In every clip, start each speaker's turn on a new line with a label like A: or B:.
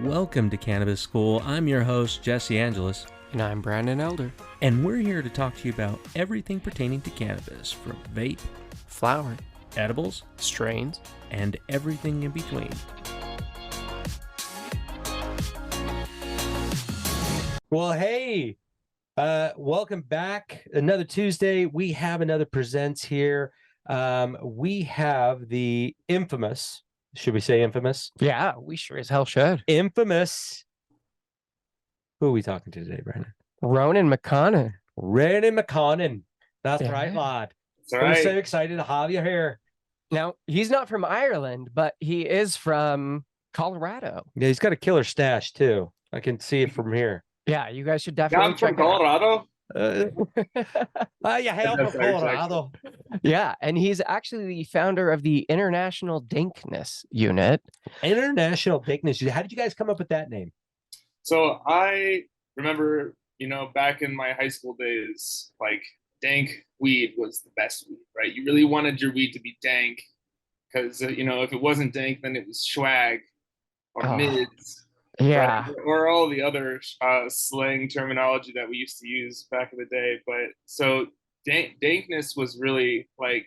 A: Welcome to Cannabis School. I'm your host, Jesse Angeles.
B: And I'm Brandon Elder.
A: And we're here to talk to you about everything pertaining to cannabis, from vape,
B: flower,
A: edibles,
B: strains,
A: and everything in between. Well, hey, welcome back. Another Tuesday. We have another presents here. We have the infamous, should we say infamous?
B: Yeah, we sure as hell should.
A: Infamous. Who are we talking to today, Brandon?
B: Ronan McConnell.
A: Ronan McConnell. That's
B: Yeah.
A: right, lad.
C: That's right.
A: We're so excited to have you here.
B: Now, he's not from Ireland, but he is from Colorado.
A: Yeah, he's got a killer stash, too. I can see it from here.
B: Yeah, you guys should
C: Yeah,
B: definitely
C: I'm
B: check
C: from
B: it out.
C: Colorado.
A: You hail from
C: That's very
A: Colorado.
B: Yeah, and he's actually the founder of the International Dankness Unit.
A: International Dankness. How did you guys come up with that name?
C: So I remember, back in my high school days, like dank weed was the best weed, right? You really wanted your weed to be dank because, if it wasn't dank, then it was swag or mids.
B: Yeah.
C: Right? Or all the other slang terminology that we used to use back in the day. But so dankness was really like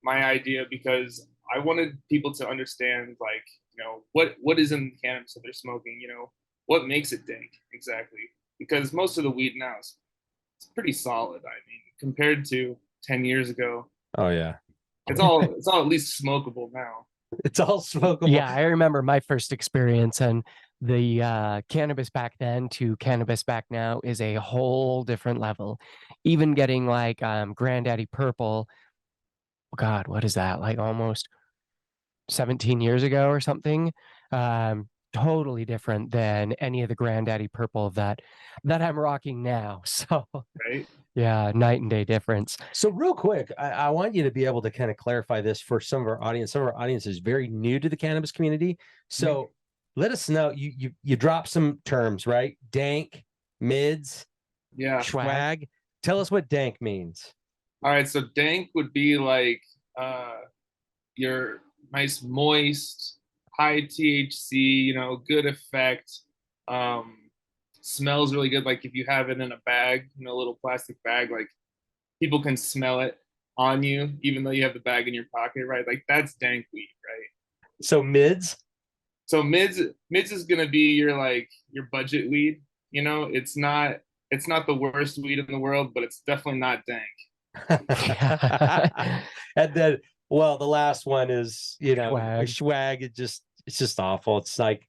C: my idea because I wanted people to understand, like, what is in the cannabis that they're smoking, what makes it dank exactly? Because most of the weed now is pretty solid. I mean, compared to 10 years ago.
A: Oh, yeah.
C: It's all at least smokable now.
A: It's all smokable.
B: Yeah, I remember my first experience, and the cannabis back then to cannabis back now is a whole different level. Even getting like Granddaddy Purple, God, what is that? Like almost 17 years ago or something. Totally different than any of the Granddaddy Purple that I'm rocking now. So
C: Right.
B: Yeah, night and day difference.
A: So real quick, I want you to be able to kind of clarify this for some of our audience. Some of our audience is very new to the cannabis community. So let us know. You drop some terms, right? Dank, mids,
C: Yeah.
A: swag. Tell us what dank means.
C: All right. So dank would be like your nice, moist, high THC, good effect. Smells really good. Like if you have it in a bag, a little plastic bag, like people can smell it on you, even though you have the bag in your pocket, right? Like that's dank weed, right?
A: So mids.
C: So mids is gonna be your budget weed. It's not the worst weed in the world, but it's definitely not dank.
A: And then, well, the last one is
B: Swag.
A: It's just awful. It's like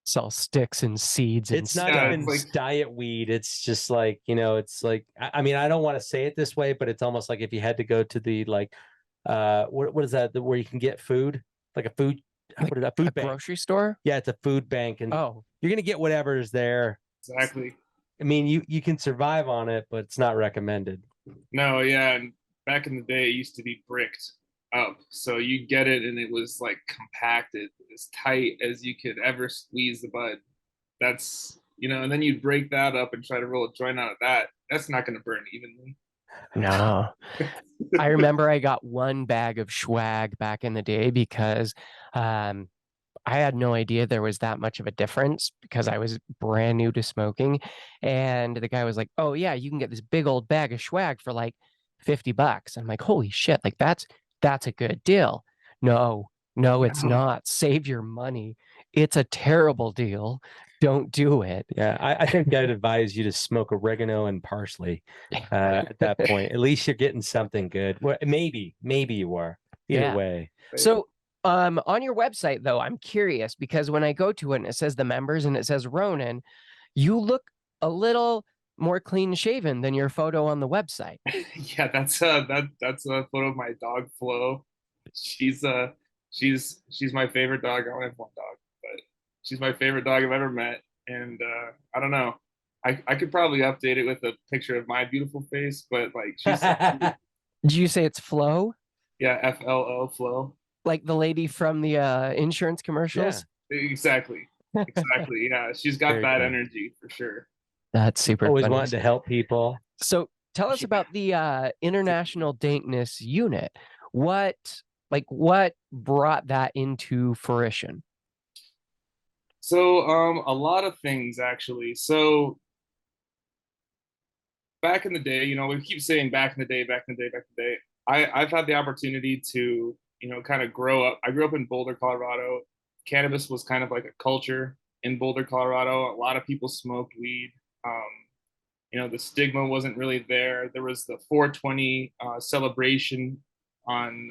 B: It's all sticks and seeds. And
A: it's not
C: Yeah,
A: even
C: it's like
A: diet weed. It's just like, it's like, I mean, I don't want to say it this way, but it's almost like if you had to go to the what is that where you can get food, like a food,
B: like
A: a food bank.
B: Grocery store.
A: Yeah, it's a food bank, and you're gonna get whatever is there.
C: exactly.
A: I mean, you can survive on it, but it's not recommended.
C: No, yeah, and back in the day, it used to be bricked up, so you get it, and it was like compacted, as tight as you could ever squeeze the bud. That's and then you'd break that up and try to roll a joint out of that. That's not going to burn evenly.
B: No. I remember I got one bag of swag back in the day because I had no idea there was that much of a difference because I was brand new to smoking. And the guy was like, "Oh yeah, you can get this big old bag of swag for like $50." I'm like, "Holy shit, like that's a good deal." No, it's not. Save your money. It's a terrible deal. Don't do it.
A: Yeah, I think I'd advise you to smoke oregano and parsley at that point. At least you're getting something good. Well, maybe you are. Either way.
B: So on your website, though, I'm curious because when I go to it and it says the members and it says Ronan, you look a little more clean shaven than your photo on the website.
C: Yeah, that's a photo of my dog Flo. She's my favorite dog. I only have one dog, but she's my favorite dog I've ever met. And I don't know. I could probably update it with a picture of my beautiful face, but like she's
B: Did you say it's Flo?
C: yeah, FLO, Flo.
B: Like the lady from the insurance commercials?
C: Yeah, exactly. Yeah, she's got
A: Very
C: that
A: cool.
C: energy for sure.
B: That's super
A: Always
B: funny.
A: wanting to help people.
B: So tell us about the International Dankness Unit. What brought that into fruition?
C: So a lot of things actually. So back in the day, we keep saying back in the day, back in the day, back in the day. I've had the opportunity to, kind of grow up. I grew up in Boulder, Colorado. Cannabis was kind of like a culture in Boulder, Colorado. A lot of people smoked weed. The stigma wasn't really there. There was the 420 celebration on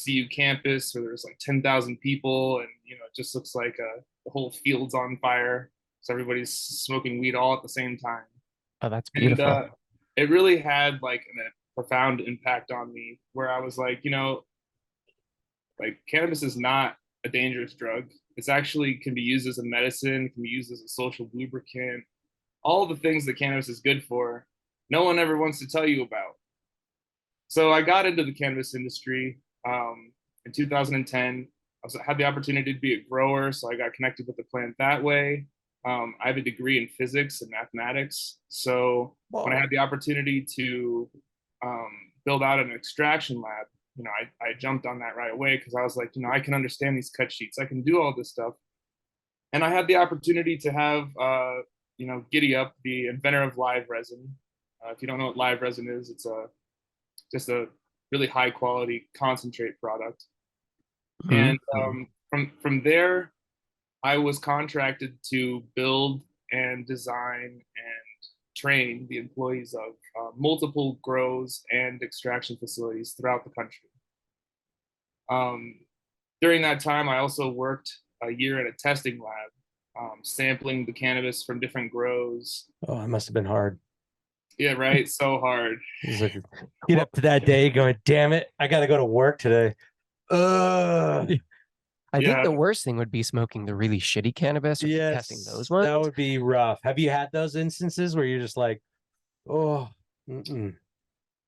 C: CU campus where there was like 10,000 people, and it just looks like the whole field's on fire. So everybody's smoking weed all at the same time.
B: Oh, that's
C: And
B: beautiful.
C: it really had like a profound impact on me where I was like, like cannabis is not a dangerous drug. It's actually can be used as a medicine, can be used as a social lubricant, all the things that cannabis is good for. No one ever wants to tell you about. So I got into the cannabis industry in 2010. Had the opportunity to be a grower, so I got connected with the plant that way. I have a degree in physics and mathematics, so when I
A: Whoa.
C: had the opportunity to build out an extraction lab, I jumped on that right away because I was like, I can understand these cut sheets, I can do all this stuff, and I had the opportunity to have, Giddy Up, the inventor of live resin. If you don't know what live resin is, it's just a really high quality concentrate product. And
B: Mhm.
C: from there, I was contracted to build and design and train the employees of multiple grows and extraction facilities throughout the country. Um, During that time, I also worked a year at a testing lab, sampling the cannabis from different grows.
A: Oh, it must have been hard.
C: Yeah, right. So hard.
A: It's like, get up to that day going, damn it, I got to go to work today.
B: I think
C: Yeah.
B: the worst thing would be smoking the really shitty cannabis or testing those
A: Yes, that
B: ones.
A: would be rough. Have you had those instances where you're just like, oh, mm-mm.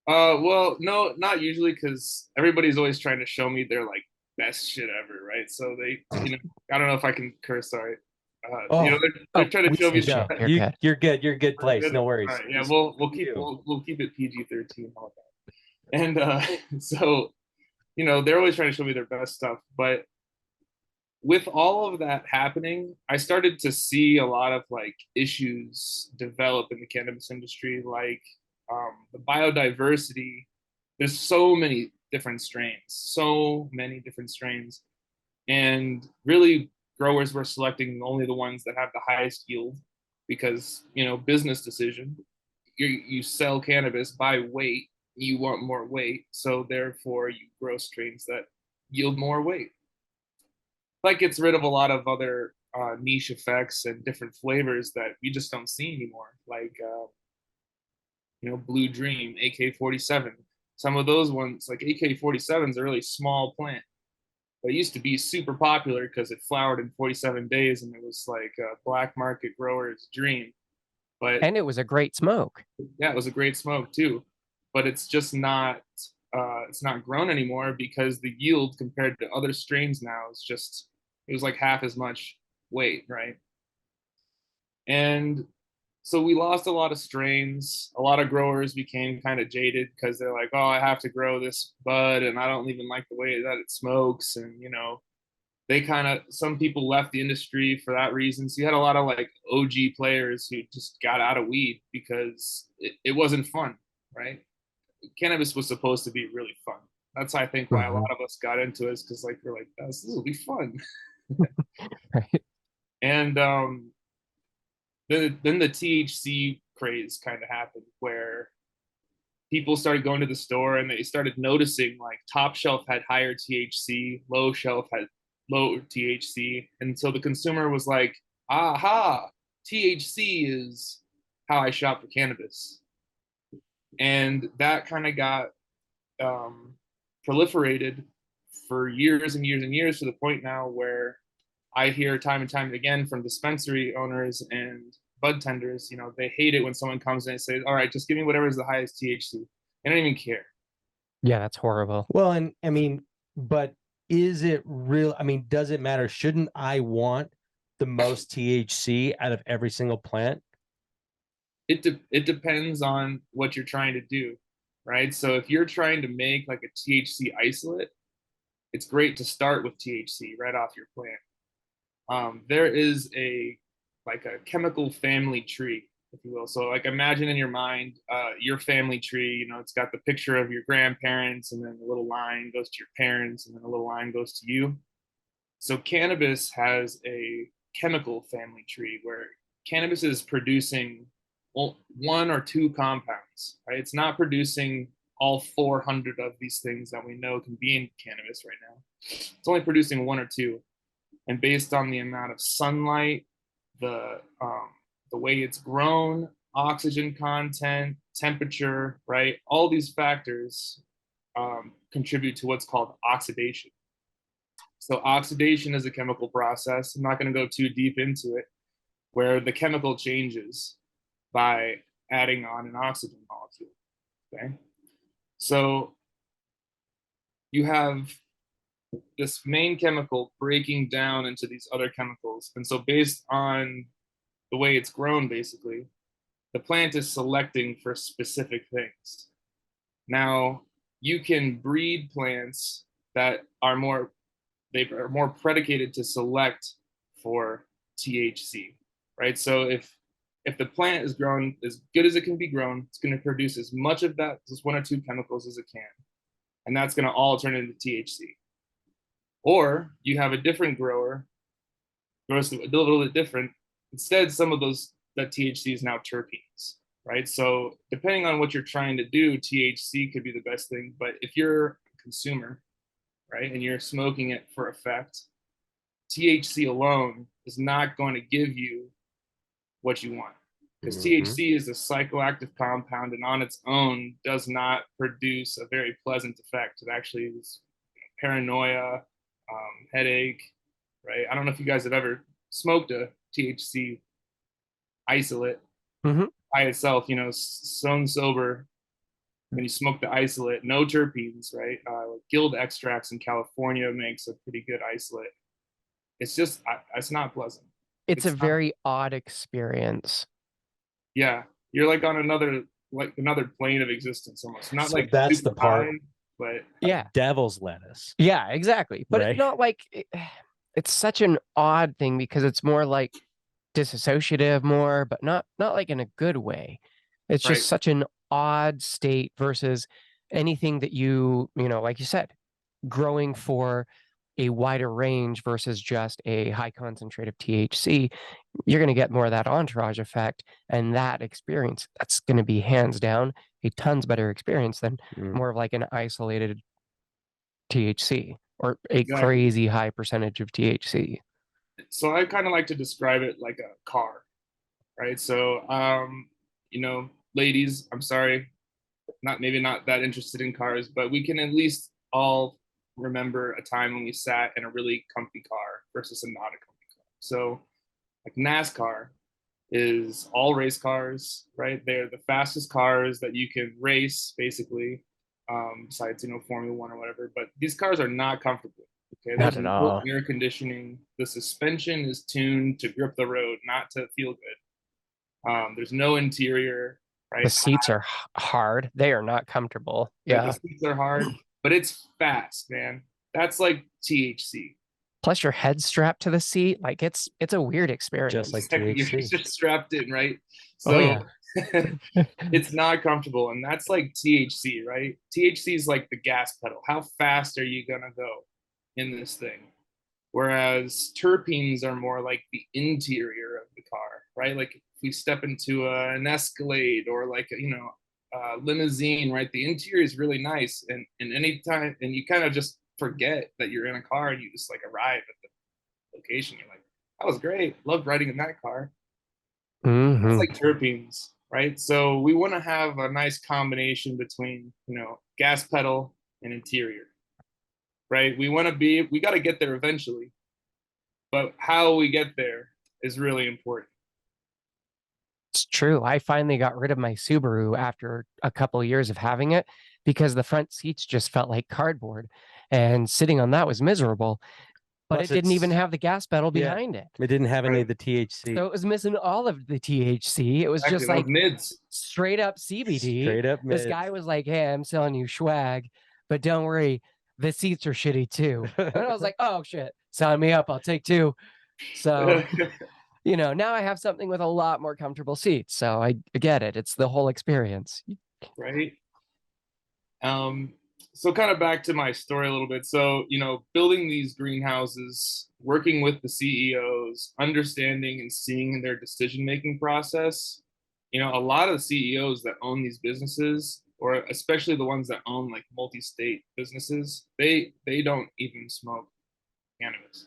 C: Well, no, not usually, because everybody's always trying to show me their like best shit ever, right? So they, I don't know if I can curse. Sorry.
A: Oh,
C: They're
B: Oh,
C: trying to
B: we
C: show
B: can
C: me
B: joke.
C: their
B: You're good.
A: you're good
C: We're
A: place.
C: good.
A: No
C: All
A: worries.
C: right, yeah,
A: Just
C: we'll keep
A: you.
C: we'll keep it PG-13, all that. And so they're always trying to show me their best stuff, but with all of that happening, I started to see a lot of like issues develop in the cannabis industry, like the biodiversity. There's so many different strains, and really growers were selecting only the ones that have the highest yield because business decision. You sell cannabis by weight. You want more weight, so therefore you grow strains that yield more weight. That gets rid of a lot of other niche effects and different flavors that you just don't see anymore, like Blue Dream, AK-47. Some of those ones, like AK-47, is a really small plant, but it used to be super popular because it flowered in 47 days, and it was like a black market grower's dream. But
B: And it was a great smoke.
C: yeah, it was a great smoke too, but it's just not. It's not grown anymore because the yield compared to other strains now is just, it was like half as much weight, right? And so we lost a lot of strains. A lot of growers became kind of jaded because they're like, oh, I have to grow this bud and I don't even like the way that it smokes. And, they kind of, some people left the industry for that reason. So you had a lot of like OG players who just got out of weed because it wasn't fun, right? Cannabis was supposed to be really fun. That's, I think, why a
B: Mhm.
C: lot of us got into it, because like we're like, this will be fun.
B: Right.
C: And then the THC craze kind of happened where people started going to the store and they started noticing like top shelf had higher THC, low shelf had low THC. And so the consumer was like, aha, THC is how I shop for cannabis. And that kind of got um, proliferated for years and years and years, to the point now where I hear time and time again from dispensary owners and bud tenders, they hate it when someone comes in and says, all right, just give me whatever is the highest THC. They don't even care.
B: Yeah, that's horrible.
A: Well, and I mean, but is it real? I mean, does it matter? Shouldn't I want the most THC out of every single plant?
C: It depends on what you're trying to do, right? So if you're trying to make like a THC isolate, it's great to start with THC right off your plant. there is a chemical family tree, if you will. So like imagine in your mind your family tree, you know, it's got the picture of your grandparents, and then the little line goes to your parents, and then a little line goes to you. So cannabis has a chemical family tree where cannabis is producing, well, one or two compounds, right? It's not producing all 400 of these things that we know can be in cannabis right now. It's only producing one or two. And based on the amount of sunlight, the way it's grown, oxygen content, temperature, right? All these factors contribute to what's called oxidation. So oxidation is a chemical process. I'm not going to go too deep into it, where the chemical changes by adding on an oxygen molecule. Okay, so you have this main chemical breaking down into these other chemicals, and so based on the way it's grown, basically, the plant is selecting for specific things. Now, you can breed plants that are more predicated to select for THC, right? So if the plant is grown as good as it can be grown, it's going to produce as much of that, just one or two chemicals as it can, and that's going to all turn into THC. Or you have a different grower, grows a little bit different. Instead, some of that THC is now terpenes, right? So depending on what you're trying to do, THC could be the best thing. But if you're a consumer, right, and you're smoking it for effect, THC alone is not going to give you what you want, because THC is a psychoactive compound, and on its own does not produce a very pleasant effect. It actually is paranoia, headache, right? I don't know if you guys have ever smoked a THC isolate by itself, you know, stone sober. When you smoke the isolate, no terpenes, right? Guild Extracts in California makes a pretty good isolate. It's just, it's not pleasant.
B: It's a very odd experience.
C: Yeah, you're like on another plane of existence almost. Not
A: So
C: like
A: that's the part,
C: high, but
B: yeah,
A: devil's lettuce.
B: Yeah, exactly. But
A: Right.
B: it's not like it's such an odd thing, because it's more like disassociative more, but not like in a good way. It's
C: Right.
B: just such an odd state versus anything that you know, like you said, growing for a wider range versus just a high concentrate of THC. You're going to get more of that entourage effect, and that experience, that's going to be hands down a tons better experience than more of like an isolated THC or a crazy high percentage of THC.
C: So I kind of like to describe it like a car, right? So, you know, ladies, I'm sorry, maybe not that interested in cars, but we can at least all remember a time when we sat in a really comfy car versus a not a comfy car. So like NASCAR is all race cars, right? They're the fastest cars that you can race, basically, besides, you know, Formula One or whatever. But these cars are not comfortable. Okay,
B: Not at all.
C: Air conditioning. The suspension is tuned to grip the road, not to feel good. There's no interior, right?
B: The seats are hard. They are not comfortable. Yeah.
C: The seats are hard, but it's fast, man. That's like THC.
B: Plus your head strapped to the seat. Like it's a weird experience.
A: Just like
C: You're
A: THC.
C: just strapped in, right? So it's not comfortable. And that's like THC, right? THC is like the gas pedal. How fast are you gonna go in this thing? Whereas terpenes are more like the interior of the car, right? Like if we step into an Escalade or like, you know, limousine, right? The interior is really nice. And anytime, and you kind of just forget that you're in a car, and you just like arrive at the location. You're like, that was great. Loved riding in that car. It's like terpenes, right? So we want to have a nice combination between, you know, gas pedal and interior, right? We got to get there eventually, but how we get there is really important.
B: It's true. I finally got rid of my Subaru after a couple of years of having it, because the front seats just felt like cardboard, and sitting on that was miserable. But
A: Plus
B: it didn't even have the gas pedal behind it.
A: It didn't have any of the THC.
B: So it was missing all of the THC. It was just like
C: mids.
B: Straight up CBD.
A: Straight up mids.
B: This guy was like, hey, I'm selling you swag, but don't worry, the seats are shitty too. And I was like, oh shit, sign me up. I'll take two. So, now I have something with a lot more comfortable seats. So I get it. It's the whole experience.
C: Right. So kind of back to my story a little bit. So, building these greenhouses, working with the CEOs, understanding and seeing their decision-making process. A lot of the CEOs that own these businesses, or especially the ones that own like multi-state businesses, they don't even smoke cannabis,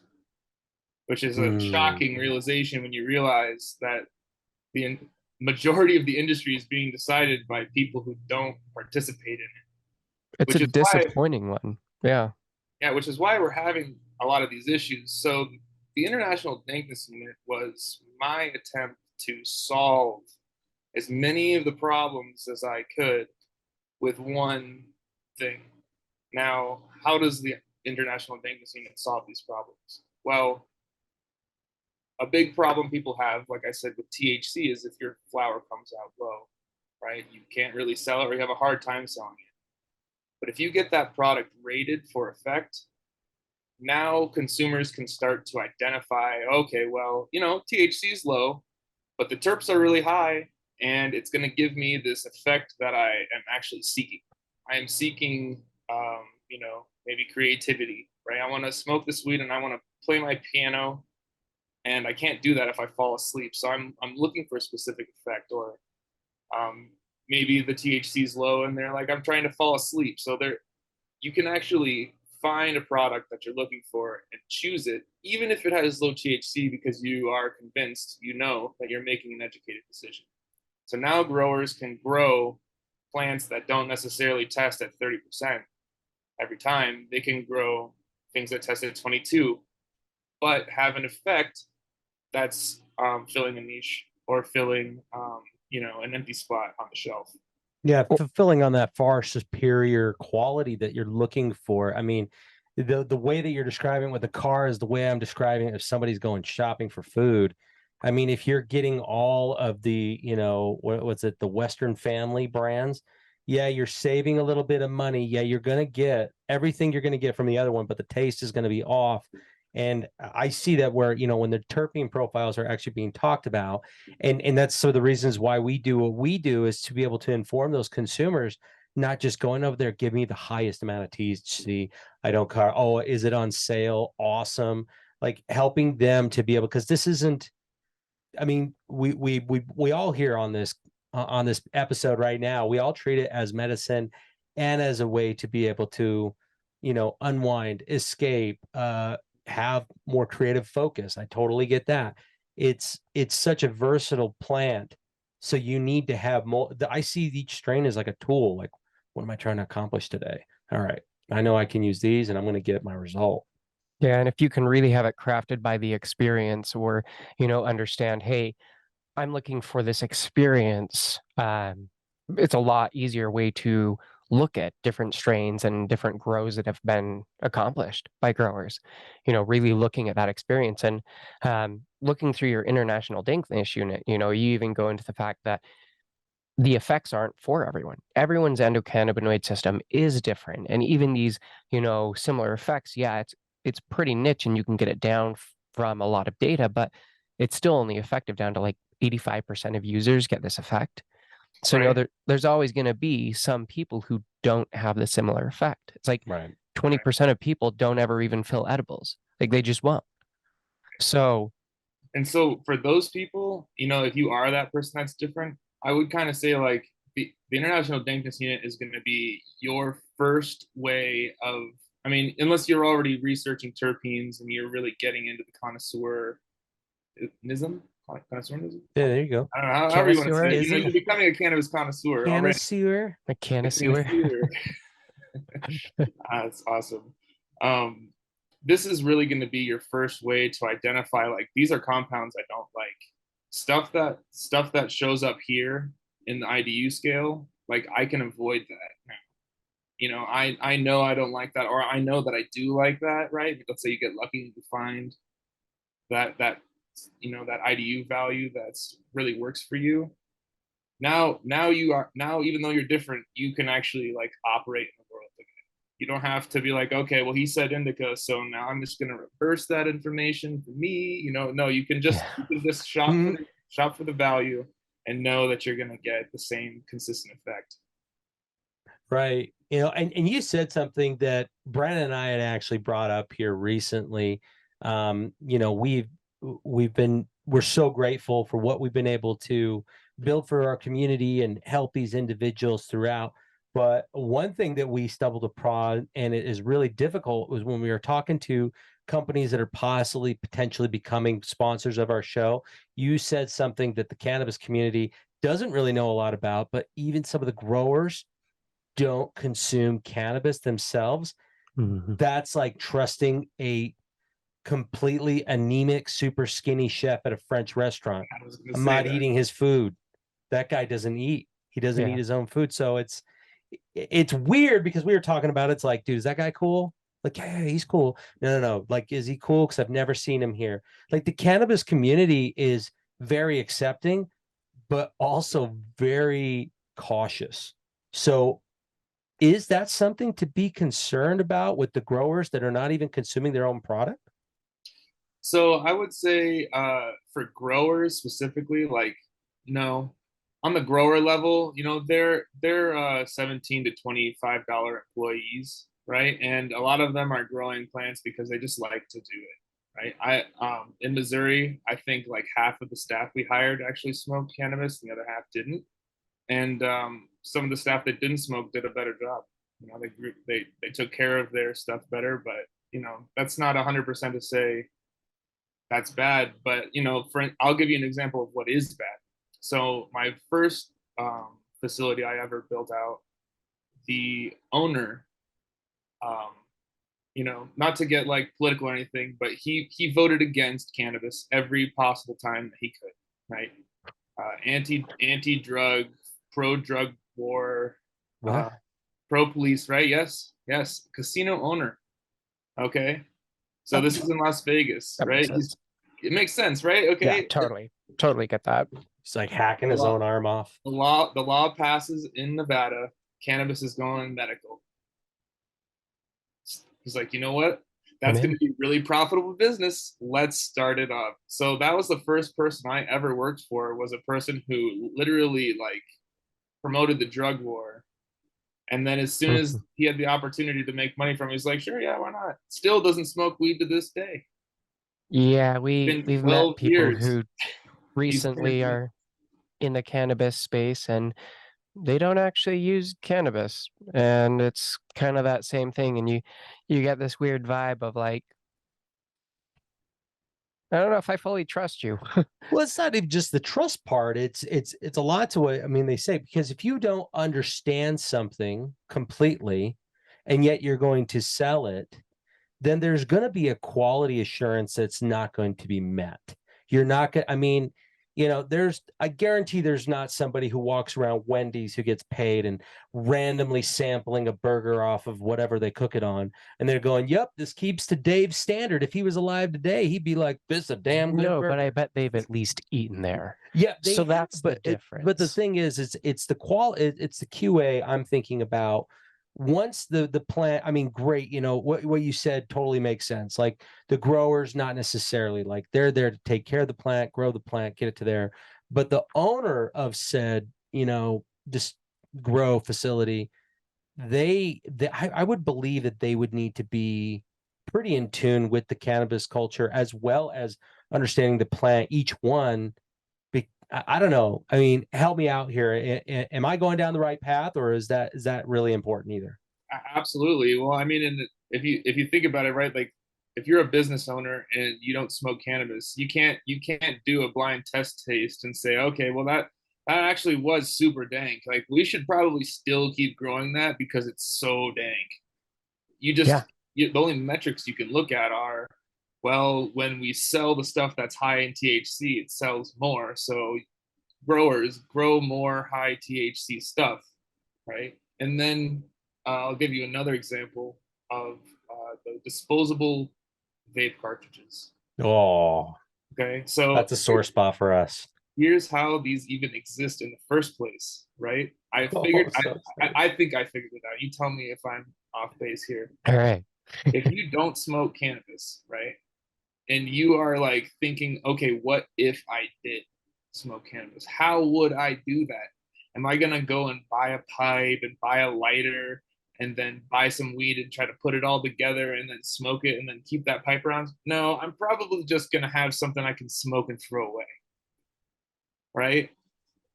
C: which is a shocking realization when you realize that the majority of the industry is being decided by people who don't participate in it.
B: It's a disappointing one. Yeah.
C: Yeah, which is why we're having a lot of these issues. So the International Dankness Unit was my attempt to solve as many of the problems as I could with one thing. Now, how does the International Dankness Unit solve these problems? Well, a big problem people have, like I said, with THC is if your flower comes out low, right? You can't really sell it, or you have a hard time selling it. But if you get that product rated for effect, now consumers can start to identify, okay, well, THC is low, but the terps are really high, and it's going to give me this effect that I am actually seeking. I am seeking, maybe creativity, right? I want to smoke this weed and I want to play my piano, and I can't do that if I fall asleep. So I'm looking for a specific effect, or maybe the THC is low and they're like, I'm trying to fall asleep. So you can actually find a product that you're looking for and choose it, even if it has low THC, because you are convinced, that you're making an educated decision. So now growers can grow plants that don't necessarily test at 30% every time. They can grow things that test at 22, but have an effect that's filling a niche, or filling an empty spot on the shelf.
A: Yeah, fulfilling on that far superior quality that you're looking for. I mean, the way that you're describing with the car is the way I'm describing it if somebody's going shopping for food. I mean, if you're getting all of the, what's it, the Western Family brands, yeah, you're saving a little bit of money. Yeah, you're going to get everything you're going to get from the other one, but the taste is going to be off. And I see that where, when the terpene profiles are actually being talked about, and that's some of the reasons why we do what we do, is to be able to inform those consumers, not just going over there, give me the highest amount of THC. I don't care. Oh, is it on sale? Awesome. Like helping them to be able, because this isn't, I mean, we all here on this episode right now, we all treat it as medicine and as a way to be able to, unwind, escape, have more creative focus. I totally get that. It's such a versatile plant, so you need to have more. I see each strain as like a tool. Like, what am I trying to accomplish today? All right, I know I can use these, and I'm going to get my result.
B: Yeah, and if you can really have it crafted by the experience, or understand, hey, I'm looking for this experience, it's a lot easier way to look at different strains and different grows that have been accomplished by growers. Really looking at that experience, and looking through your International Dankness Unit. You even go into the fact that the effects aren't for everyone. Everyone's endocannabinoid system is different, and even these similar effects, yeah, it's pretty niche, and you can get it down from a lot of data, but it's still only effective down to like 85% of users get this effect. So
C: Right.
B: there's always going to be some people who don't have the similar effect. It's like
A: Right.
B: 20% of people don't ever even fill edibles. Like they just won't. So
C: And so for those people, if you are that person that's different, I would kind of say like the International Dankness Unit is going to be your first way of, I mean, unless you're already researching terpenes and you're really getting into the connoisseurism.
A: Yeah, there you go.
C: I don't know, however you want to say it.
A: Connoisseurism?
C: You're becoming a cannabis connoisseur already.
A: Connoisseur.
B: a connoisseur.
C: That's awesome. This is really going to be your first way to identify, like, these are compounds I don't like. Stuff that shows up here in the IDU scale, like I can avoid that now. I know I don't like that, or I know that I do like that, right? Let's say you get lucky and you find that that IDU value that's really works for you. Now even though you're different, you can actually like operate in the world again. You don't have to be like, okay, well, he said indica, so now I'm just gonna reverse that information for me. No, you can just shop for shop for the value and know that you're gonna get the same consistent effect.
A: Right. And you said something that Brandon and I had actually brought up here recently. We're so grateful for what we've been able to build for our community and help these individuals throughout. But one thing that we stumbled upon, and it is really difficult, was when we were talking to companies that are possibly potentially becoming sponsors of our show. You said something that the cannabis community doesn't really know a lot about, but even some of the growers don't consume cannabis themselves. That's like trusting a completely anemic, super skinny chef at a French restaurant. I'm not eating his food. That guy doesn't eat. He doesn't eat his own food. So it's weird because we were talking about it's like, dude, is that guy cool? Like, yeah, he's cool. No. Like, is he cool? Because I've never seen him here. Like, the cannabis community is very accepting, but also very cautious. So is that something to be concerned about with the growers that are not even consuming their own product?
C: So I would say for growers specifically, like, no, on the grower level, they're 17 to $25 employees, right? And a lot of them are growing plants because they just like to do it, right? In Missouri, I think like half of the staff we hired actually smoked cannabis, and the other half didn't. And some of the staff that didn't smoke did a better job. They took care of their stuff better, but that's not 100% to say that's bad. But I'll give you an example of what is bad. So my first facility I ever built out, the owner, not to get like political or anything, but he voted against cannabis every possible time that he could, right? Anti-drug, pro-drug war, pro-police, right? Yes, casino owner. Okay, so this is in Las Vegas, right? It makes sense, right? Okay,
B: yeah, totally get that.
A: It's like hacking his own arm off.
C: The law passes in Nevada. Cannabis is going medical. He's like, you know what? That's going to be really profitable business. Let's start it up. So that was the first person I ever worked for, was a person who literally like promoted the drug war. And then as soon as he had the opportunity to make money from it, he's like, sure, yeah, why not? Still doesn't smoke weed to this day.
B: Yeah, we've met people who recently are in the cannabis space and they don't actually use cannabis, and it's kind of that same thing, and you get this weird vibe of like, I don't know if I fully trust you.
A: Well, it's not even just the trust part. It's a lot to what, I mean, they say, because if you don't understand something completely and yet you're going to sell it, then there's going to be a quality assurance that's not going to be met. You're not going to, I mean, I guarantee there's not somebody who walks around Wendy's who gets paid and randomly sampling a burger off of whatever they cook it on. And they're going, yep, this keeps to Dave's standard. If he was alive today, he'd be like, this is a damn good burger.
B: But I bet they've at least eaten there.
A: Yeah.
B: So that's the difference.
A: But the thing is, it's the it's the QA I'm thinking about. Once the plant, I mean, great, what you said totally makes sense. Like, the growers, not necessarily, like, they're there to take care of the plant, grow the plant, get it to there. But the owner of said, just grow facility, I would believe that they would need to be pretty in tune with the cannabis culture, as well as understanding the plant, each one. I don't know. I mean, help me out here. Am I going down the right path, or is that really important either?
C: Absolutely. Well, I mean, and if you think about it, right, like, if you're a business owner and you don't smoke cannabis, you can't do a blind test taste and say, okay, well, that actually was super dank. Like, we should probably still keep growing that because it's so dank. The only metrics you can look at are, well, when we sell the stuff that's high in THC, it sells more. So growers grow more high THC stuff, right? And then I'll give you another example of the disposable vape cartridges.
A: Oh,
C: okay. So
A: that's a sore spot for us.
C: Here's how these even exist in the first place, right? I think I figured it out. You tell me if I'm off base here.
B: All right.
C: If you don't smoke cannabis, right, and you are like thinking, okay, what if I did smoke cannabis? How would I do that? Am I gonna go and buy a pipe and buy a lighter and then buy some weed and try to put it all together and then smoke it and then keep that pipe around? No, I'm probably just gonna have something I can smoke and throw away, right?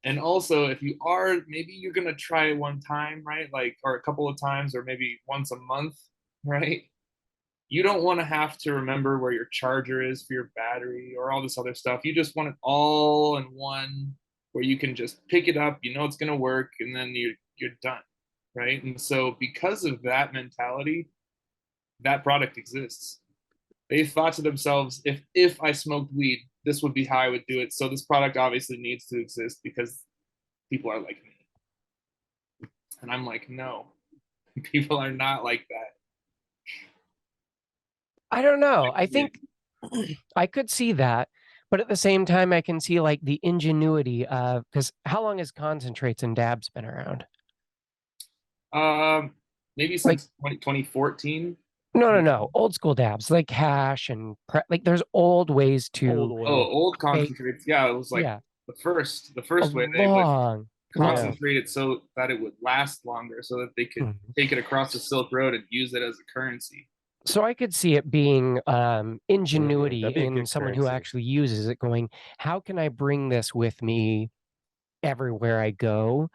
C: And also, if you are, maybe you're gonna try it one time, right? Like, or a couple of times, or maybe once a month, right? You don't want to have to remember where your charger is for your battery or all this other stuff. You just want it all in one where you can just pick it up, you know it's gonna work, and then you're done, right? And so because of that mentality, that product exists. They thought to themselves, if I smoked weed, this would be how I would do it. So this product obviously needs to exist because people are like me. And I'm like, no, people are not like that.
B: I don't know. I think I could see that, but at the same time, I can see like the ingenuity of, because how long has concentrates and dabs been around?
C: Maybe
B: Like,
C: since 2014.
B: no. Old school dabs, like hash and like there's old ways
A: Old
B: to
C: Oh,
A: oil.
C: old
B: make,
C: concentrates. Yeah, it was like
B: yeah,
C: the first
B: a
C: way they would
B: long.
C: concentrate it so that it would last longer, so that they could
B: Mhm.
C: take it across the Silk Road and use it as a currency.
B: So I could see it being ingenuity
A: that'd be a
B: in
A: good
B: someone who
A: currency.
B: actually uses it, going, how can I bring this with me everywhere I go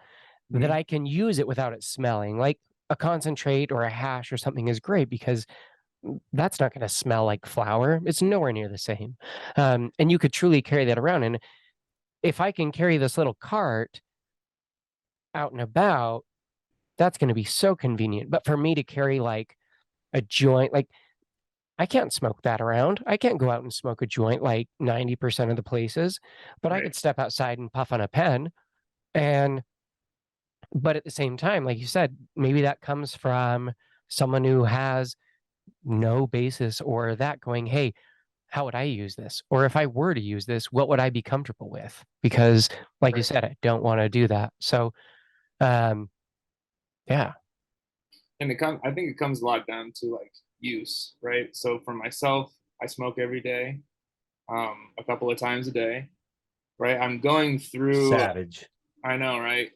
B: that
C: Mhm.
B: I can use it without it smelling? Like a concentrate or a hash or something is great because that's not going to smell like flour. It's nowhere near the same. And you could truly carry that around. And if I can carry this little cart out and about, that's going to be so convenient. But for me to carry like a joint, like I can't smoke that around. I can't go out and smoke a joint like 90% of the places, but I
C: Right.
B: could step outside and puff on a pen. And, but at the same time, like you said, maybe that comes from someone who has no basis or that going, hey, how would I use this? Or if I were to use this, what would I be comfortable with? Because, like you
C: Right.
B: said, I don't want to do that. So, um, yeah,
C: And I think it comes a lot down to like use, right? So for myself, I smoke every day, a couple of times a day, right? I'm going through,
A: Savage.
C: I know, right?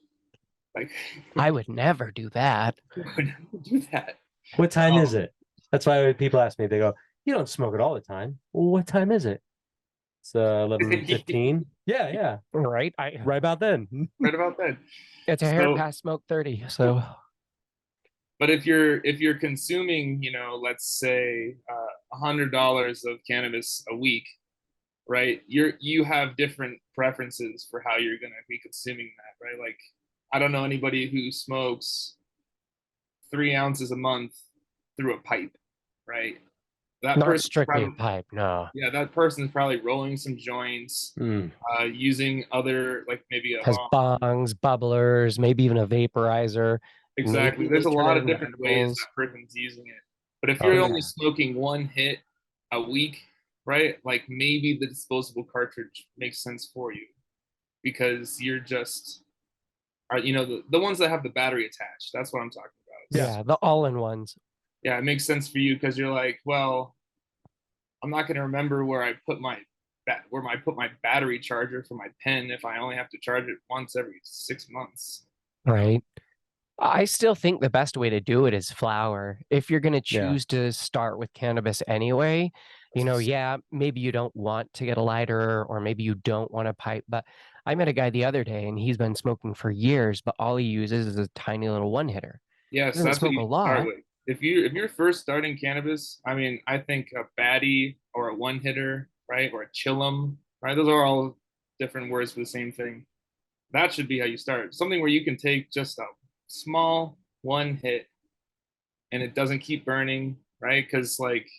C: Like,
B: I would never do that.
C: who would do that?
A: What time is
C: Um,
A: it? That's why when people ask me, they go, "You don't smoke it all the time." Well, what time is it? It's 11:15. Yeah,
B: Right?
A: right about then.
C: right about that.
B: It's a hair
C: So,
B: past smoke 30. So,
C: but if you're consuming, let's say $100 of cannabis a week, right? You have different preferences for how you're gonna be consuming that, right? Like, I don't know anybody who smokes 3 ounces a month through a pipe, right? That
B: not
C: person
B: strictly a
C: probably,
B: pipe. No.
C: yeah, that person's probably rolling some joints,
A: Mm.
C: using other, like maybe a
B: Has bongs, bubblers, maybe even a vaporizer.
C: exactly.
B: Maybe
C: There's
B: they
C: a
B: turn
C: lot
B: it
C: of
B: into
C: different ways
B: edibles.
C: that person's using it. But if
A: Oh,
C: you're
A: yeah.
C: only smoking one hit a week, right? Like maybe the disposable cartridge makes sense for you because you're just are the ones that have the battery attached. That's what I'm talking about.
A: Yeah.
B: Yeah, the all-in-ones.
C: Yeah, it makes sense for you because you're like, well, I'm not going to remember where I put my battery charger for my pen if I only have to charge it once every 6 months.
B: Right. I still think the best way to do it is flower. If you're going to
A: Yeah.
B: choose to start with cannabis anyway, yeah, maybe you don't want to get a lighter or maybe you don't want a pipe. But I met a guy the other day and he's been smoking for years, but all he uses is a tiny little one hitter. He
C: Yes,
B: doesn't
C: that's what
B: smoke
C: you
B: a
C: should start
B: lot.
C: with. If you're first starting cannabis, I mean, I think a baddie or a one hitter, right, or a chillum, right? Those are all different words for the same thing. That should be how you start. Something where you can take just a small one hit and it doesn't keep burning, right? Because like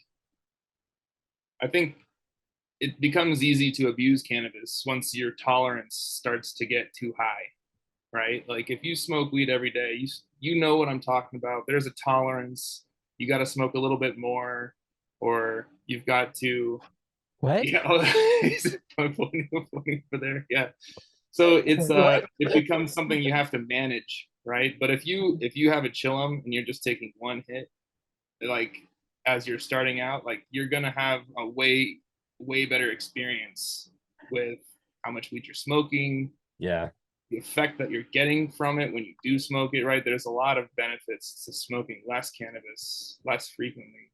C: I think it becomes easy to abuse cannabis once your tolerance starts to get too high, right? Like if you smoke weed every day, you know what I'm talking about. There's a tolerance. You got to smoke a little bit more, or you've got to,
B: What?
C: yeah. He's pointing over there, yeah. So
B: What?
C: it becomes something you have to manage, right? But if you have a chillum and you're just taking one hit, like as you're starting out, like you're gonna have a way better experience with how much weed you're smoking,
A: Yeah.
C: the effect that you're getting from it when you do smoke it, right? There's a lot of benefits to smoking less cannabis less frequently.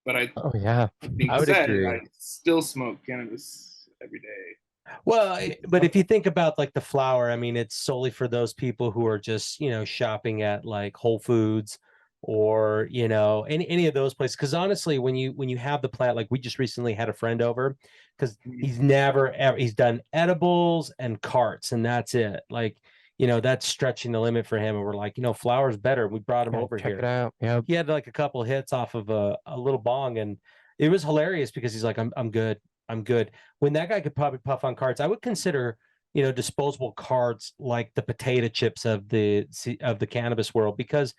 C: But
B: Oh yeah.
C: being
A: I would
C: said,
A: agree.
C: I still smoke cannabis every day.
A: Well, but if you think about like the flower, I mean, it's solely for those people who are just, shopping at like Whole Foods or, any of those places. Because honestly, when you have the plant, like we just recently had a friend over because he's never ever he's done edibles and carts and that's it. Like, that's stretching the limit for him. And we're like, flower's better. We brought him
B: Yeah,
A: over
B: check
A: here.
B: it out. Yeah.
A: He had like a couple hits off of a little bong and it was hilarious because he's like, I'm good. I'm good. When that guy could probably puff on cards, I would consider, disposable cards like the potato chips of the cannabis world. Because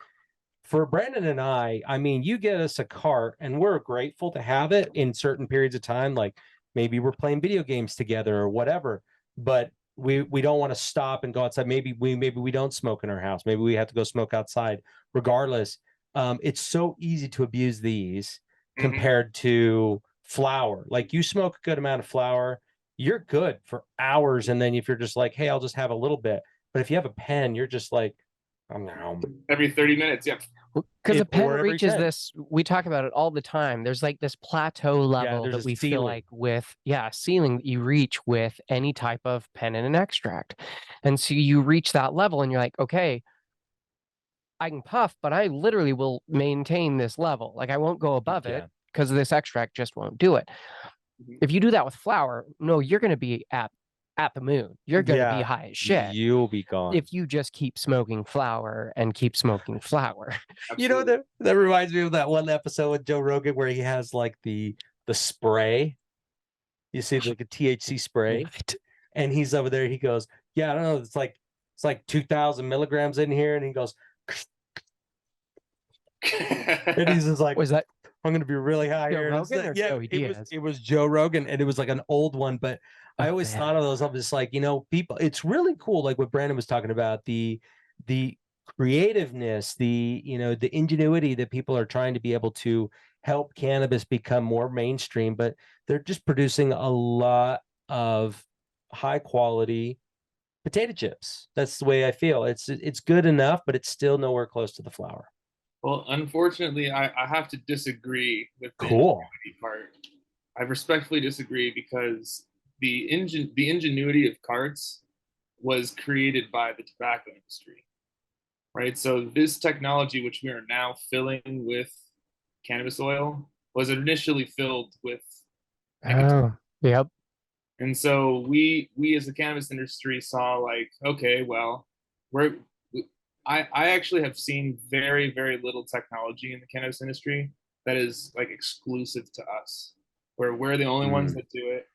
A: for Brandon and I mean, you get us a cart and we're grateful to have it in certain periods of time. Like maybe we're playing video games together or whatever, but we don't want to stop and go outside. Maybe we don't smoke in our house. Maybe we have to go smoke outside. Regardless, it's so easy to abuse these compared to flower. Like you smoke a good amount of flower, you're good for hours. And then if you're just like, hey, I'll just have a little bit. But if you have a pen, you're just like,
C: Every 30 minutes. Yep.
B: Because a pen
A: or every
B: reaches
A: 10.
B: this, we talk about it all the time. There's like this plateau level
A: there's
B: that
A: a
B: we feel
A: ceiling.
B: like with, ceiling that you reach with any type of pen and an extract. And so you reach that level and you're like, okay, I can puff, but I literally will maintain this level. Like I won't go above it because this extract just won't do it. If you do that with flower, no, you're going to be at the moon. You're going to be high as shit.
A: You'll be gone.
B: If you just keep smoking flower and keep smoking flower.
C: Absolutely.
A: That reminds me of that one episode with Joe Rogan where he has like the spray. You see like a THC spray.
B: What?
A: And he's over there. He goes, yeah, I don't know. It's like 2,000 milligrams in here. And he goes, and he's just like,
B: Was that
A: I'm going to be really high
B: Joe
A: here.
B: Rogan or Joey Diaz?
A: It was Joe Rogan and it was like an old one, but I always thought of those. I'm just like, people, it's really cool. Like what Brandon was talking about, the creativeness, the ingenuity that people are trying to be able to help cannabis become more mainstream, but they're just producing a lot of high quality potato chips. That's the way I feel. It's good enough, but it's still nowhere close to the flower.
C: Well, unfortunately, I have to disagree with the
A: Cool
C: ingenuity part. I respectfully disagree because the ingenuity of carts was created by the tobacco industry, right? So this technology, which we are now filling with cannabis oil, was initially filled with nicotine.
B: Oh, yep.
C: And so we as the cannabis industry saw like, okay, well, I actually have seen very, very little technology in the cannabis industry that is like exclusive to us, where we're the only ones that do it.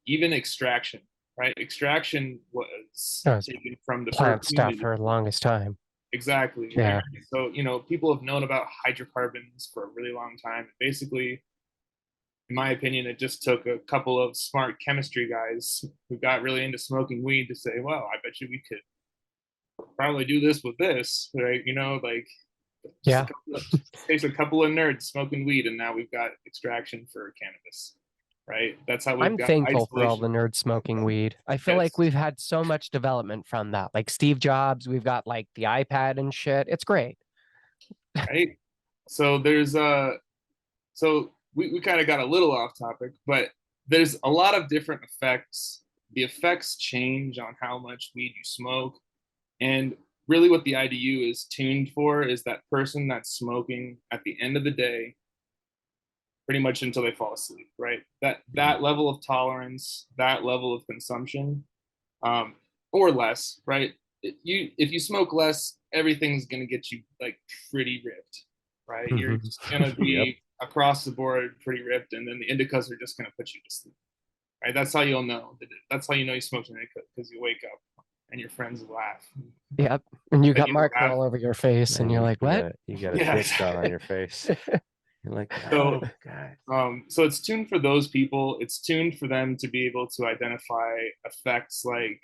C: Even extraction, right? Extraction was taken from the
B: plant stuff
C: community
B: for the longest time.
C: Exactly.
B: Yeah.
C: So, people have known about hydrocarbons for a really long time. Basically, in my opinion, it just took a couple of smart chemistry guys who got really into smoking weed to say, well, I bet you we could probably do this with this, right? Takes a couple of nerds smoking weed, and now we've got extraction for cannabis, right? That's how
B: I'm thankful for all the nerds smoking weed. I feel like we've had so much development from that. Like Steve Jobs, we've got like the iPad and shit. It's great.
C: Right. So there's so we kind of got a little off topic, but there's a lot of different effects. The effects change on how much weed you smoke. And really what the IDU is tuned for is that person that's smoking at the end of the day, pretty much until they fall asleep, right? That level of tolerance, that level of consumption, or less, right? If you smoke less, everything's gonna get you like pretty ripped, right? You're just gonna be across the board pretty ripped, and then the indicas are just gonna put you to sleep, right? That's how you'll know. That's how you know you smoked an indica, because you wake up and your friends laugh.
B: Yep. And you got marker all over your face, and you're like, what?
A: You got a dick shot on your face. You're like,
C: oh,
A: God.
C: So it's tuned for those people. It's tuned for them to be able to identify effects like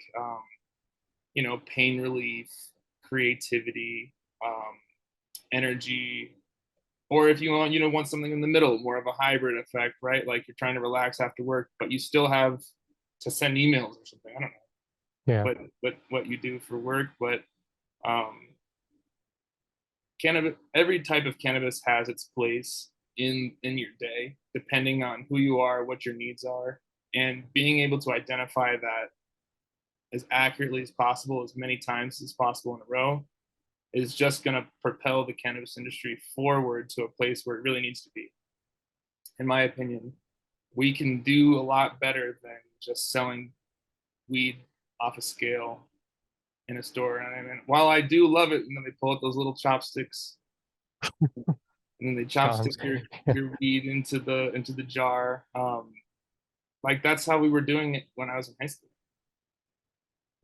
C: pain relief, creativity, energy, or if you want something in the middle, more of a hybrid effect, right? Like you're trying to relax after work, but you still have to send emails or something. I don't know what you do for work, but cannabis, every type of cannabis has its place in your day, depending on who you are, what your needs are, and being able to identify that as accurately as possible, as many times as possible in a row, is just going to propel the cannabis industry forward to a place where it really needs to be. In my opinion, we can do a lot better than just selling weed off a scale in a store. And while I do love it, they pull out those little chopsticks, and then they chopstick your weed into the jar. Like that's how we were doing it when I was in high school.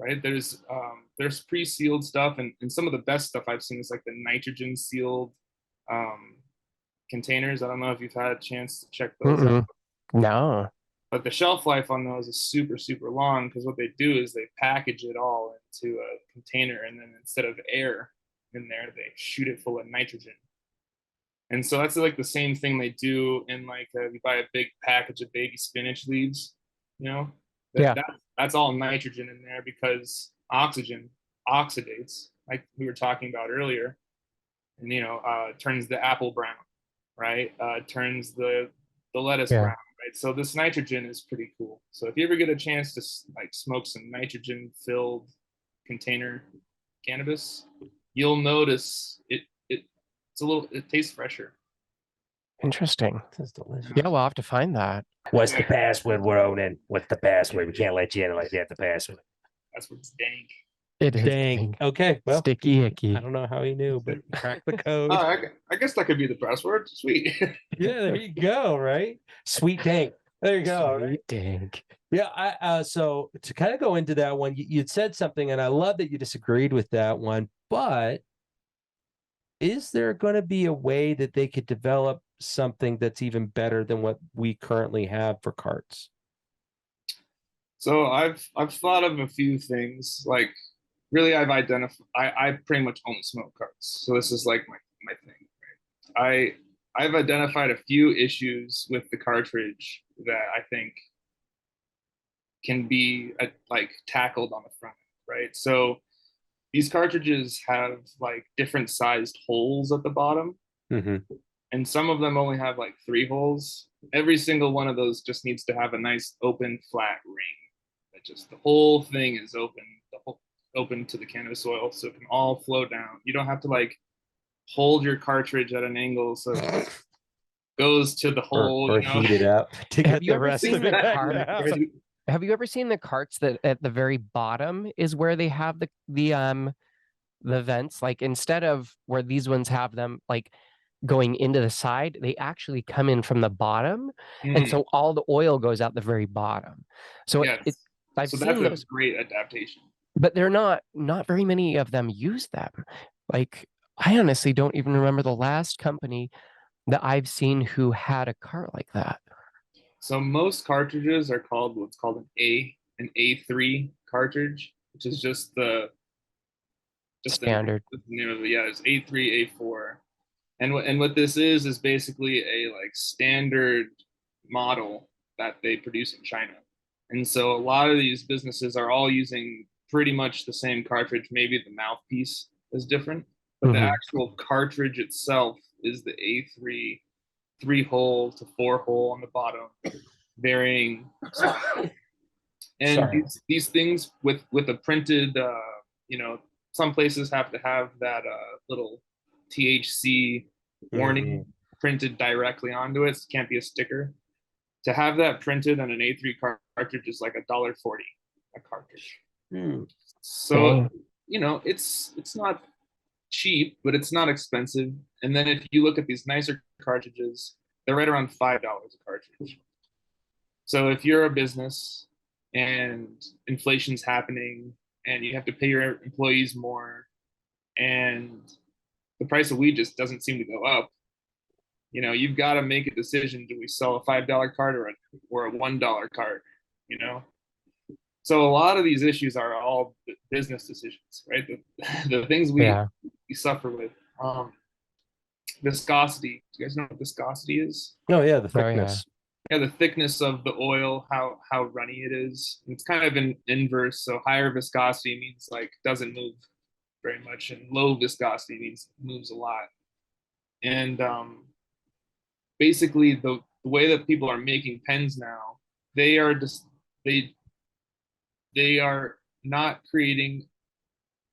C: Right? There's pre-sealed stuff, and some of the best stuff I've seen is like the nitrogen sealed containers. I don't know if you've had a chance to check those out.
B: No.
C: But the shelf life on those is super, super long, because what they do is they package it all into a container, and then instead of air in there, they shoot it full of nitrogen. And so that's like the same thing they do in like you buy a big package of baby spinach leaves, that's all nitrogen in there, because oxygen oxidates, like we were talking about earlier, and turns the apple brown, right? Turns the lettuce brown, right? So this nitrogen is pretty cool. So if you ever get a chance to like smoke some nitrogen filled container cannabis, you'll notice it tastes fresher.
B: Interesting.
A: That's delicious.
B: Yeah, we'll have to find that.
A: What's the password, Ronan? What's the password? We can't let you in unless you have the password.
C: That's what's dank.
B: It is
A: Dang. Okay. Well,
B: sticky icky.
A: I don't know how he knew, but crack the code.
C: I guess that could be the password. Sweet.
A: Yeah, there you go. Right. Sweet dank. There you go.
B: Sweet
A: Right?
B: dank.
A: Yeah. So to kind of go into that one, you'd said something, and I love that you disagreed with that one, but is there going to be a way that they could develop something that's even better than what we currently have for carts?
C: So I've thought of a few things. Like really, I pretty much only smoke carts, so this is like my thing. Right? I've identified a few issues with the cartridge that I think can be like tackled on the front end, right? So these cartridges have like different sized holes at the bottom, and some of them only have like 3 holes. Every single one of those just needs to have a nice open flat ring that just the whole thing is open to the cannabis oil, so it can all flow down. You don't have to like hold your cartridge at an angle so it goes to the hole,
A: or heat it up to
B: Have
A: get
B: you
A: the
B: ever
A: rest
B: seen
A: of it
B: the
A: out.
B: cart? Have you ever seen the carts that at the very bottom is where they have the vents? Like instead of where these ones have them like going into the side, they actually come in from the bottom, and so all the oil goes out the very bottom. So I've seen
C: that's
B: those,
C: a great adaptation.
B: but they're not very many of them use them. Like I honestly don't even remember the last company that I've seen who had a cart like that.
C: So most cartridges are called what's called an A3 cartridge, which is just the
B: Standard.
C: the name of it. Yeah, it's A3, A4. And what this is basically a like standard model that they produce in China. And so a lot of these businesses are all using pretty much the same cartridge. Maybe the mouthpiece is different, but the actual cartridge itself is the A3, 3-hole to 4-hole on the bottom, varying size. And these things with a printed, some places have to have that little THC warning printed directly onto it. It can't be a sticker. To have that printed on an A3 cartridge is like $1.40 a cartridge. So it's not cheap, but it's not expensive. And then if you look at these nicer cartridges, they're right around $5 a cartridge. So if you're a business and inflation's happening and you have to pay your employees more and the price of weed just doesn't seem to go up, you've got to make a decision. Do we sell a $5 cart or a $1 cart? So a lot of these issues are all business decisions, right? The things
B: Yeah.
C: we suffer with. Viscosity. Do you guys know what viscosity is?
A: Oh yeah, the
B: Oh, yeah.
A: thickness.
C: Yeah, the thickness of the oil, how runny it is. It's kind of an inverse. So higher viscosity means like doesn't move very much, and low viscosity means moves a lot. And basically, the way that people are making pens now, they are just they they are not creating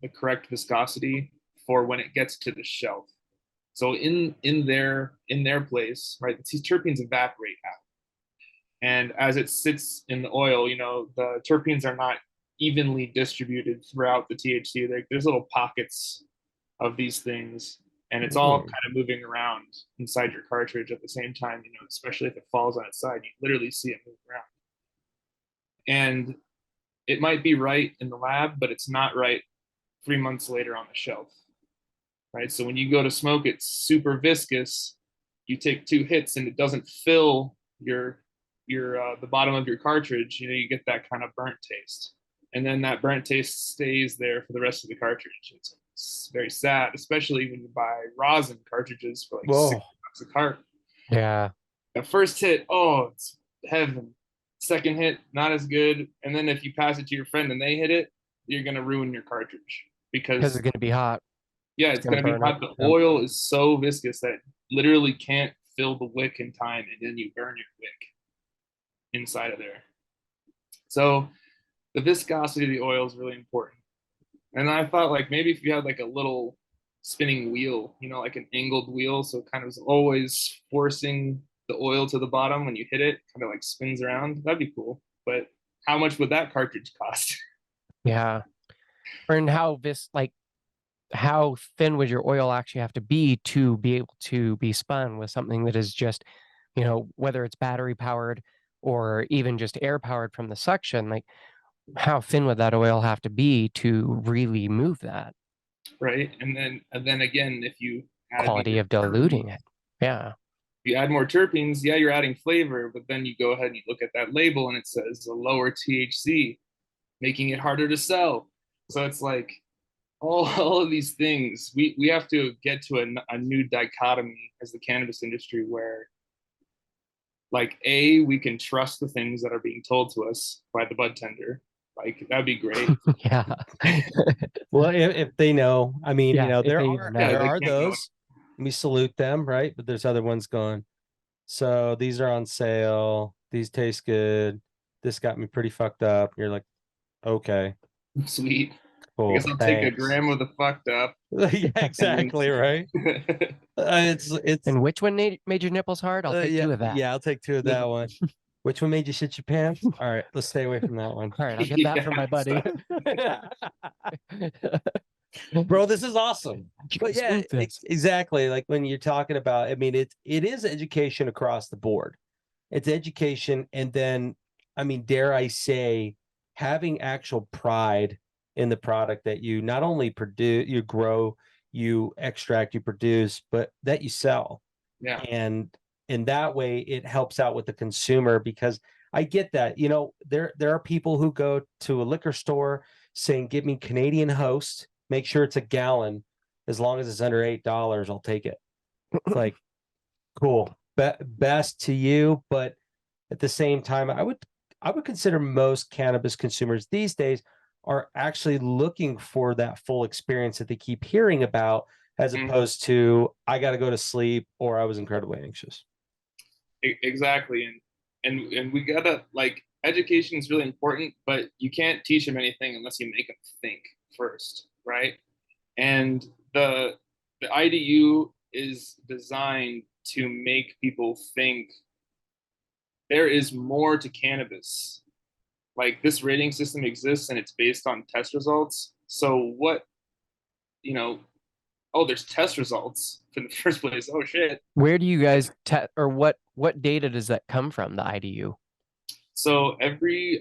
C: the correct viscosity for when it gets to the shelf. So in their place, right, these terpenes evaporate out. And as it sits in the oil, the terpenes are not evenly distributed throughout the THC. There's little pockets of these things, and it's all kind of moving around inside your cartridge at the same time, especially if it falls on its side, you literally see it move around. And it might be right in the lab, but it's not right 3 months later on the shelf, right? So when you go to smoke, it's super viscous. You take 2 hits and it doesn't fill your the bottom of your cartridge. You get that kind of burnt taste, and then that burnt taste stays there for the rest of the cartridge. It's very sad, especially when you buy rosin cartridges for like $6 a cart.
B: Yeah.
C: The first hit, oh, it's heaven. Second hit, not as good. And then if you pass it to your friend and they hit it, you're gonna ruin your cartridge
B: Because it's going to be hot.
C: yeah, it's gonna be
B: burn
C: hot.
B: up.
C: The oil is so viscous that it literally can't fill the wick in time, and then you burn your wick inside of there. So the viscosity of the oil is really important. And I thought like maybe if you had like a little spinning wheel, like an angled wheel, so it kind of is always forcing the oil to the bottom when you hit it, kind of like spins around, that'd be cool. But how much would that cartridge cost?
B: Yeah. And how thin would your oil actually have to be able to be spun with something that is just, whether it's battery powered or even just air powered from the suction, like how thin would that oil have to be to really move that?
C: Right. And then again, if you add
B: Quality of diluting it. Yeah.
C: if you add more terpenes, yeah, you're adding flavor, but then you go ahead and you look at that label and it says a lower THC, making it harder to sell. So it's like all of these things, we have to get to a new dichotomy as the cannabis industry where like we can trust the things that are being told to us by the bud tender. Like that'd be great.
B: Yeah.
A: Well, if they know, I mean,
B: Yeah, if
A: there
B: they
A: are
B: even know.
A: there
C: they
A: are
C: can't know.
A: those. We salute them, right? But there's other ones going. So these are on sale. These taste good. This got me pretty fucked up. You're like, okay,
C: Sweet. I
A: cool.
C: guess I'll take a
A: Thanks.
C: gram of the fucked up.
A: Yeah, exactly, right. It's
B: And which one made your nipples hard? I'll take
A: yeah,
B: 2 of that.
A: yeah, I'll take 2 of that one. Which one made you shit your pants? All right, let's stay away from that one.
B: All right, I'll get that from my buddy.
A: Bro, this is awesome.
B: You
A: But
B: guys
A: yeah,
B: smooth this.
A: exactly. Like when you're talking about, I mean, it is education across the board. It's education, and then, I mean, dare I say, having actual pride in the product that you not only produce, you grow, you extract, you produce, but that you sell.
C: Yeah.
A: And in that way, it helps out with the consumer, because I get that, there are people who go to a liquor store saying, give me Canadian Host, make sure it's a gallon, as long as it's under $8, I'll take it. It's like, cool, best to you. But at the same time, I would consider most cannabis consumers these days are actually looking for that full experience that they keep hearing about, as opposed to, I got to go to sleep, or I was incredibly anxious.
C: Exactly. And we gotta, like, education is really important, but you can't teach them anything unless you make them think first, right? And the IDU is designed to make people think there is more to cannabis. Like, this rating system exists and it's based on test results. So oh, there's test results for the first place. Oh shit.
B: Where do you guys or what data does that come from, the IDU?
C: So every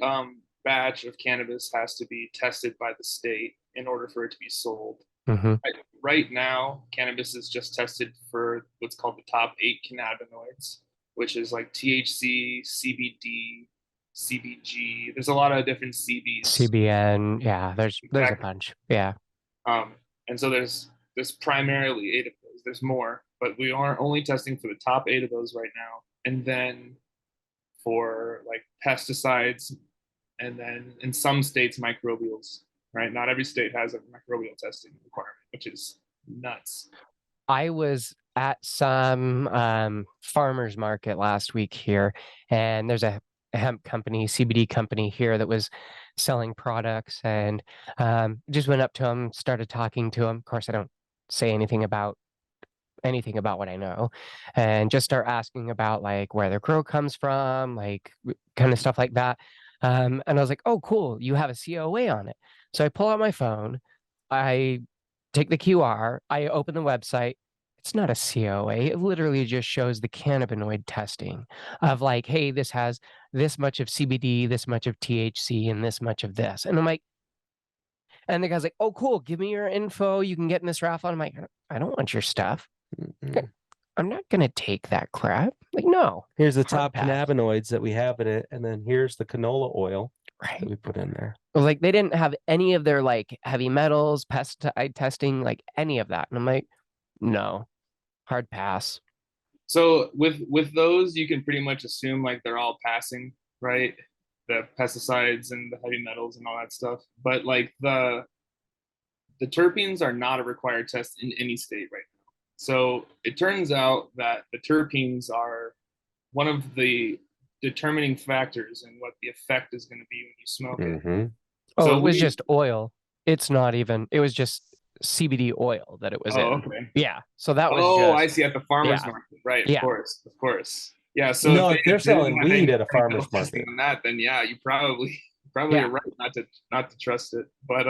C: batch of cannabis has to be tested by the state in order for it to be sold.
B: Mm-hmm.
C: Right now, cannabis is just tested for what's called the top 8 cannabinoids, which is like THC, CBD, CBG. There's a lot of different CBs.
B: CBN. Yeah, there's a
C: Exactly.
B: bunch. Yeah.
C: And so there's primarily 8 of those. There's more, but we are only testing for the top 8 of those right now. And then for like pesticides, and then in some states microbials, right? Not every state has a microbial testing requirement, which is nuts.
B: I was at some farmers market last week here, and there's a hemp company, CBD company here that was selling products, and just went up to him, started talking to him. Of course, I don't say anything about what I know, and just start asking about like where their grow comes from, like kind of stuff like that. And I was like, oh, cool, you have a COA on it. So I pull out my phone, I take the QR, I open the website. It's not a COA. It literally just shows the cannabinoid testing of like, hey, this has this much of CBD, this much of THC, and this much of this. And I'm like, and the guy's like, oh, cool, give me your info. You can get in this raffle. And I'm like, I don't want your stuff. I'm not going to take that crap. Like, no.
A: Here's the
B: Hard
A: top
B: pass.
A: cannabinoids that we have in it, and then here's the canola oil
B: Right.
A: that we put in there.
B: Like, they didn't have any of their like heavy metals, pesticide testing, like any of that. And I'm like, no, hard pass.
C: So with those, you can pretty much assume like they're all passing, right? The pesticides and the heavy metals and all that stuff. But like the terpenes are not a required test in any state right now. So it turns out that the terpenes are one of the determining factors in what the effect is going to be when you smoke it.
B: Oh,
C: So
B: it was just oil. It's not even, it was just CBD oil that it was in.
C: Okay.
B: Yeah. So that was
C: I see, at the farmer's market. Right.
B: Yeah.
C: Of course. Yeah. So
A: no, if they're
C: didn't
A: selling
C: have
A: weed
C: any
A: at a farmer's
C: testing
A: market.
C: on that, then yeah, you probably are right not to trust it. But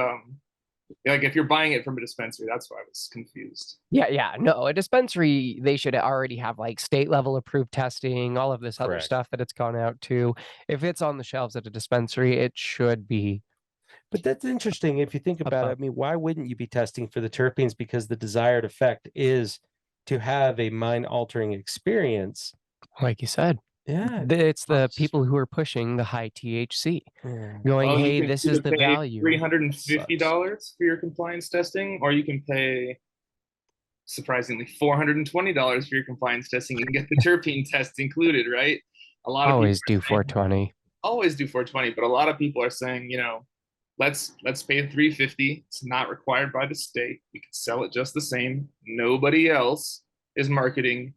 C: like if you're buying it from a dispensary, that's why I was confused.
B: Yeah. No, a dispensary, they should already have like state level approved testing, all of this other
A: Correct.
B: stuff that it's gone out to. If it's on the shelves at a dispensary, it should be.
A: But that's interesting if you think about it. I mean, why wouldn't you be testing for the terpenes? Because the desired effect is to have a mind-altering experience.
B: Like you said.
A: Yeah.
B: It's the people who are pushing the high THC. Going, hey, this is the value.
C: $350 for your compliance testing, or you can pay surprisingly $420 for your compliance testing and get the terpene test included, right? A lot of
B: always
C: people
B: do 420.
C: Always do 420, but a lot of people are saying, you know, let's pay $350. It's not required by the state. We can sell it just the same. Nobody else is marketing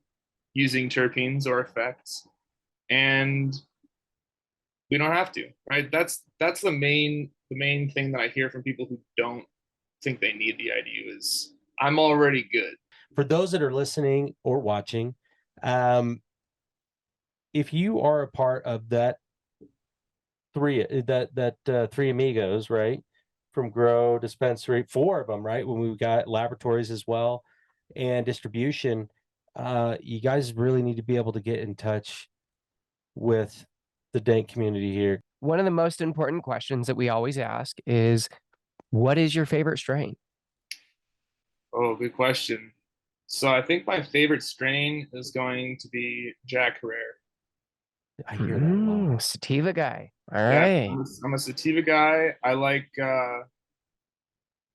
C: using terpenes or effects, and we don't have to, right? That's the main thing that I hear from people who don't think they need the IDU is I'm already good.
A: For those that are listening or watching, if you are a part of that three amigos, right? From grow, dispensary, 4 of them, right? When we've got laboratories as well and distribution, you guys really need to be able to get in touch with the dank community here.
B: One of the most important questions that we always ask is, what is your favorite strain?
C: Oh, good question. So I think my favorite strain is going to be Jack Herrera.
A: I hear that.
B: Sativa guy. All right.
C: I'm a sativa guy. I like I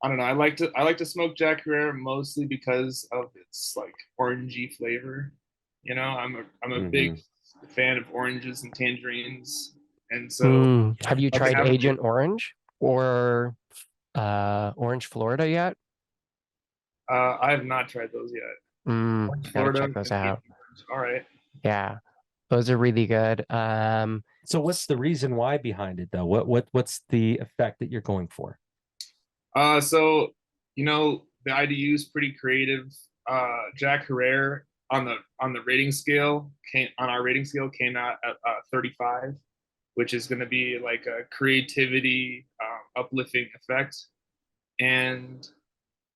C: don't know. I like to smoke Jack Herrera mostly because of its like orangey flavor. You know, I'm a big fan of oranges and tangerines, and so
B: have you tried Agent Orange or Orange Florida yet?
C: I have not tried those yet.
B: Gotta check those out.
C: All right.
B: Yeah, those are really good.
A: So what's the reason why behind it though? What's the effect that you're going for?
C: So you know the IDU is pretty creative. Jack Herrera on the rating scale came out at 35, which is going to be like a creativity, uplifting effect, and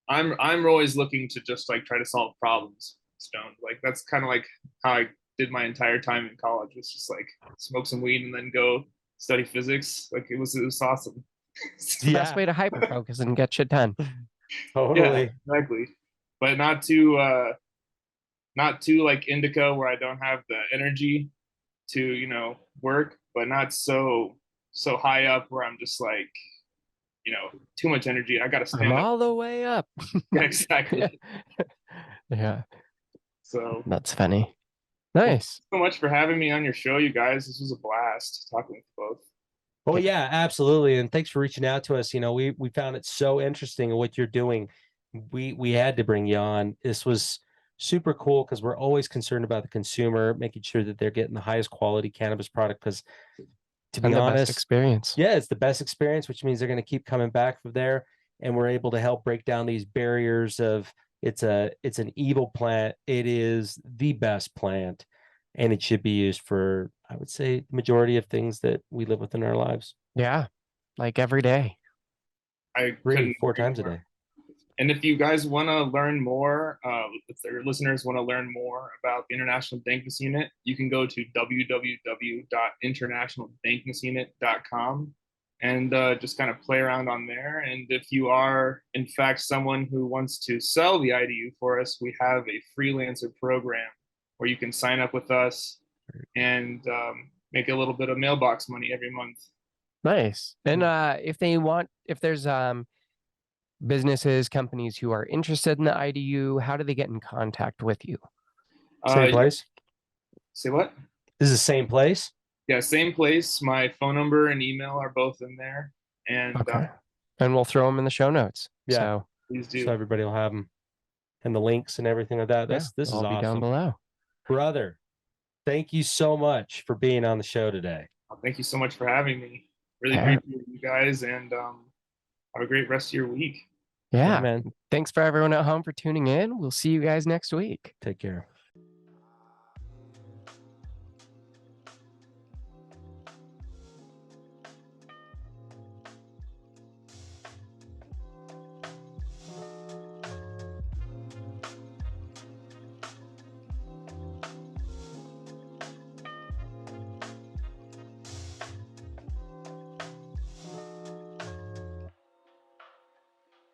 C: I'm always looking to just like try to solve problems. Stoned, like that's kind of like how I did my entire time in college. Was just like smoke some weed and then go study physics. Like it was awesome.
B: It's the best way to hyper focus and get shit done.
A: Totally.
C: Yeah, exactly. But not too like indica where I don't have the energy to, you know, work, but not so high up where I'm just like, too much energy. I gotta
B: I'm
C: stand up.
B: all the way up.
C: Yeah, exactly.
B: Yeah,
C: So
B: that's funny.
C: well,
B: Nice.
C: so much for having me on your show, you guys. This was a blast talking with both.
A: Well,
B: Yeah.
A: yeah, absolutely. And thanks for reaching out to us. We found it so interesting what you're doing. We had to bring you on. This was super cool because we're always concerned about the consumer, making sure that they're getting the highest quality cannabis product. Because to be
B: And the best
A: honest,
B: experience.
A: yeah, it's the best experience, which means they're going to keep coming back from there. And we're able to help break down these barriers of it's an evil plant. It is the best plant, and it should be used for, I would say, the majority of things that we live with in our lives.
B: Yeah, like every day.
C: I
A: 3,
C: couldn't
A: 4
C: agree
A: times a
C: more.
A: day.
C: And if you guys want to learn more, if their listeners want to learn more about the International Dankness Unit, you can go to www.internationaldanknessunit.com and just kind of play around on there. And if you are, in fact, someone who wants to sell the IDU for us, we have a freelancer program where you can sign up with us and make a little bit of mailbox money every month.
B: Nice. And if there's businesses, companies who are interested in the IDU, how do they get in contact with you?
A: Same place.
C: Say what?
A: This is the same place.
C: Yeah, same place. My phone number and email are both in there. And
B: Okay. And we'll throw them in the show notes.
A: Yeah.
B: So
C: please do.
A: So everybody will have them and the links and everything like that. This is
B: they'll all be down
A: awesome,
B: below.
A: brother. Thank you so much for being on the show today.
C: Thank you so much for having me. Really
B: Yeah.
C: appreciate you guys, and have a great rest of your week.
B: Yeah.
A: man.
B: Thanks for everyone at home for tuning in. We'll see you guys next week.
A: Take care.